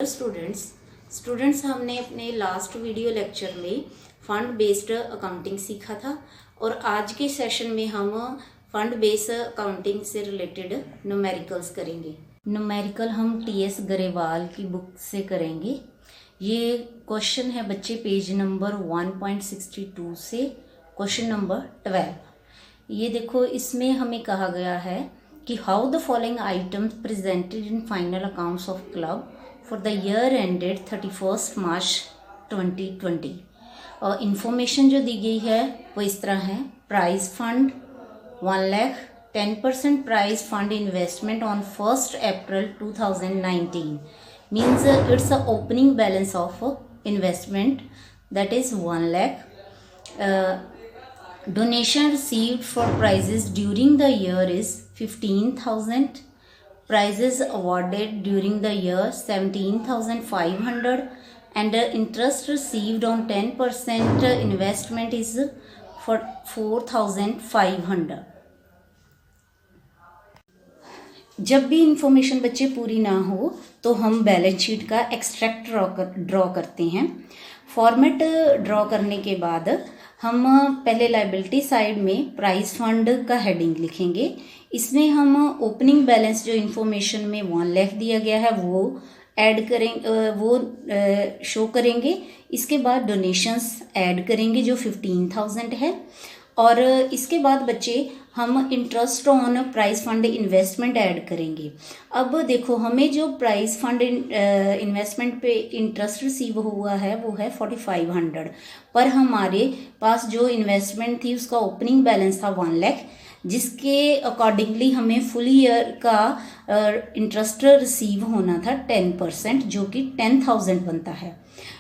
Students हमने अपने last video lecture में फंड बेस्ड अकाउंटिंग सीखा था और आज के सेशन में हम फंड बेस्ड अकाउंटिंग से रिलेटेड न्यूमेरिकल्स करेंगे। न्यूमेरिकल हम टीएस गरेवाल की बुक से करेंगे। ये क्वेश्चन है बच्चे पेज नंबर 1.62 से क्वेश्चन नंबर 12। ये देखो, इसमें हमें कहा गया है कि how the following items presented in final accounts of club for the year ended 31 मार्च 2020। और इंफॉर्मेशन जो दी गई है वो इस तरह है। Prize fund 1 lakh, 10% prize fund investment on 1 April 2019 means it's the opening balance of investment, that is 1 lakh. Donation received for prizes during the year is 15,000. Prizes awarded during the year 17,500 and interest received on 10% investment is for 4,500. जब भी information बच्चे पूरी ना हो तो हम balance sheet का extract draw करते हैं। फॉर्मेट ड्रॉ करने के बाद हम पहले लायबिलिटी साइड में प्राइस फंड का हेडिंग लिखेंगे। इसमें हम ओपनिंग बैलेंस जो इंफॉर्मेशन में 1 लाख दिया गया है वो ऐड करेंगे, वो शो करेंगे। इसके बाद डोनेशंस ऐड करेंगे जो 15,000 है और इसके बाद बच्चे हम interest on price fund investment add करेंगे। अब देखो, हमें जो प्राइस फंड इन्वेस्टमेंट पे इंटरेस्ट रिसीव हुआ है वो है 4,500, पर हमारे पास जो इन्वेस्टमेंट थी उसका ओपनिंग बैलेंस था 1 लाख, जिसके अकॉर्डिंगली हमें फुल ईयर का इंटरेस्ट रिसीव होना था 10%, जो कि 10,000 बनता है।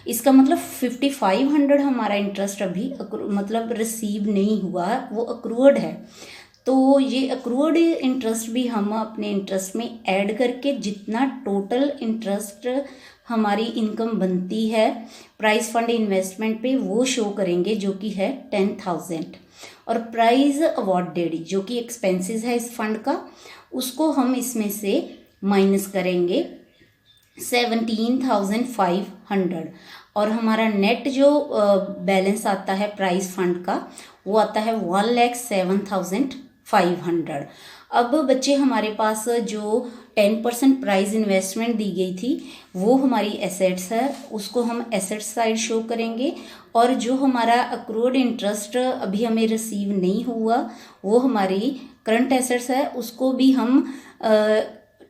इसका मतलब 5,500 हमारा इंटरेस्ट अभी मतलब रिसीव नहीं हुआ, वो अक्रूड है। तो ये अक्रूड इंटरेस्ट भी हम अपने इंटरेस्ट में ऐड करके जितना टोटल इंटरेस्ट हमारी इनकम बनती है प्राइस फंड इन्वेस्टमेंट पे वो शो करेंगे, जो कि है 10,000। और प्राइज अवॉर्डेड जो कि एक्सपेंसेस है इस फंड का, उसको हम इसमें से माइनस करेंगे 17,500 और हमारा नेट जो बैलेंस आता है प्राइस फंड का वो आता है 1,07,500। अब बच्चे हमारे पास जो 10% प्राइज इन्वेस्टमेंट दी गई थी वो हमारी एसेट्स है, उसको हम एसेट साइड शो करेंगे। और जो हमारा अक्रूड इंटरेस्ट अभी हमें रिसीव नहीं हुआ वो हमारी करंट एसेट्स है, उसको भी हम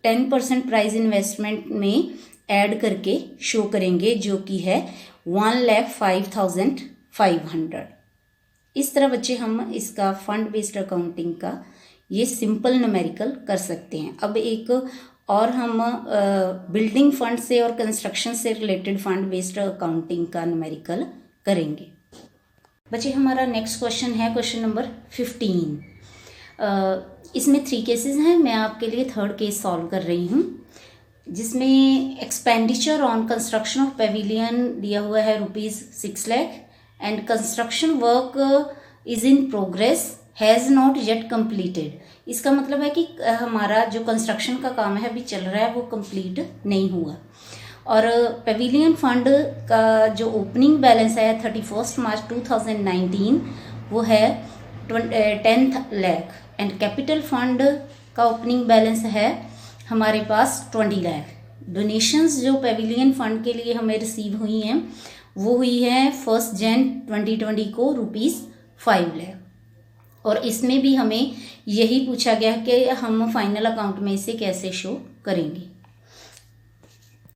10% प्राइज इन्वेस्टमेंट में ऐड करके शो करेंगे, जो कि है 1,05,500। इस तरह बच्चे हम इसका फंड बेस्ड अकाउंटिंग का ये सिंपल न्यूमेरिकल कर सकते हैं। अब एक और हम बिल्डिंग फंड से और कंस्ट्रक्शन से रिलेटेड फंड बेस्ड अकाउंटिंग का न्यूमेरिकल करेंगे। बच्चे हमारा नेक्स्ट क्वेश्चन है क्वेश्चन नंबर 15। इसमें 3 केसेस हैं, मैं आपके लिए 3rd केस सॉल्व कर रही हूँ, जिसमें expenditure on construction of Pavilion दिया हुआ है ₹6 lakh and construction work is in progress has not yet completed. इसका मतलब है कि हमारा जो कंस्ट्रक्शन का काम है अभी चल रहा है वो कंप्लीट नहीं हुआ। और पेविलियन फंड का जो ओपनिंग बैलेंस है 31 मार्च 2019 वो है 10 लाख एंड कैपिटल फंड का ओपनिंग बैलेंस है हमारे पास 20 लाख। डोनेशंस जो पेविलियन फंड के लिए हमें रिसीव हुई हैं वो हुई है 1 जनवरी 2020 को ₹5 लाख। और इसमें भी हमें यही पूछा गया कि हम फाइनल अकाउंट में इसे कैसे शो करेंगे।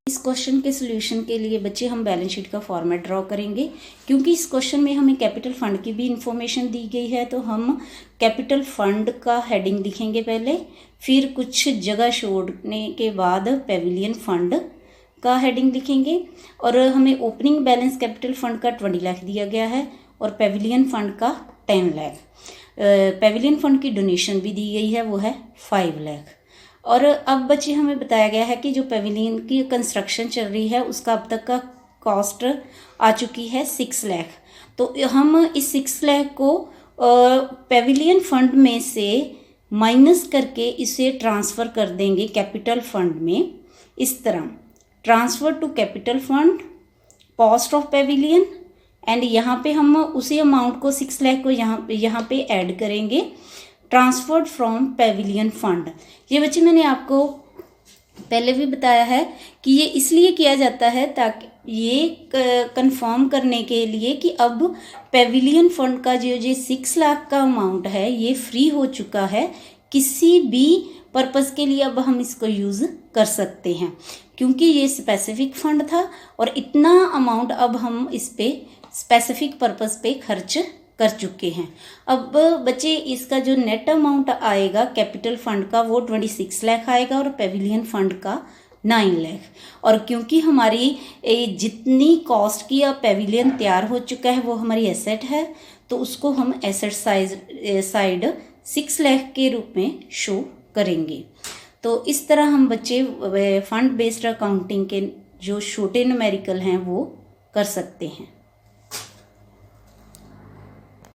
इस क्वेश्चन के सॉल्यूशन के लिए बच्चे हम बैलेंस शीट का फॉर्मेट ड्रॉ करेंगे। क्योंकि इस क्वेश्चन में हमें कैपिटल फंड की भी इंफॉर्मेशन दी गई है तो हम कैपिटल फंड का हेडिंग लिखेंगे पहले, फिर कुछ जगह छोड़ने के बाद पेविलियन फंड का हेडिंग लिखेंगे। और हमें ओपनिंग बैलेंस कैपिटल फंड का 20 लाख दिया गया है और पेविलियन फंड का 10 लाख। पेविलियन फंड की डोनेशन भी दी गई है वो है 5 लाख। और अब बच्चे हमें बताया गया है कि जो पेविलियन की कंस्ट्रक्शन चल रही है उसका अब तक का कॉस्ट आ चुकी है 6 लाख। तो हम इस 6 लाख को पेविलियन फंड में से माइनस करके इसे ट्रांसफ़र कर देंगे कैपिटल फंड में। इस तरह transfer to capital fund, cost of pavilion, and यहाँ पे हम उसी अमाउंट को 6 लाख को यहाँ पे ऐड करेंगे, ट्रांसफर्ड फ्रॉम पेविलियन फंड। ये बच्चे मैंने आपको पहले भी बताया है कि ये इसलिए किया जाता है ताकि ये कंफर्म करने के लिए कि अब पेविलियन फंड का जो 6 लाख का अमाउंट है ये फ्री हो चुका है, किसी भी पर्पज़ के लिए अब हम इसको यूज़ कर सकते हैं, क्योंकि ये स्पेसिफिक फंड था और इतना अमाउंट अब हम इस पे स्पेसिफिक पर्पज़ पे खर्च कर चुके हैं। अब बच्चे इसका जो नेट अमाउंट आएगा कैपिटल फंड का वो 26 लाख आएगा और पेविलियन फंड का 9 लाख। और क्योंकि हमारी जितनी कॉस्ट की अब पेविलियन तैयार हो चुका है वो हमारी एसेट है, तो उसको हम एसेट साइड 6 लाख के रूप में शो करेंगे। तो इस तरह हम बच्चे फंड बेस्ड अकाउंटिंग के जो छोटे न्यूमेरिकल हैं वो कर सकते हैं।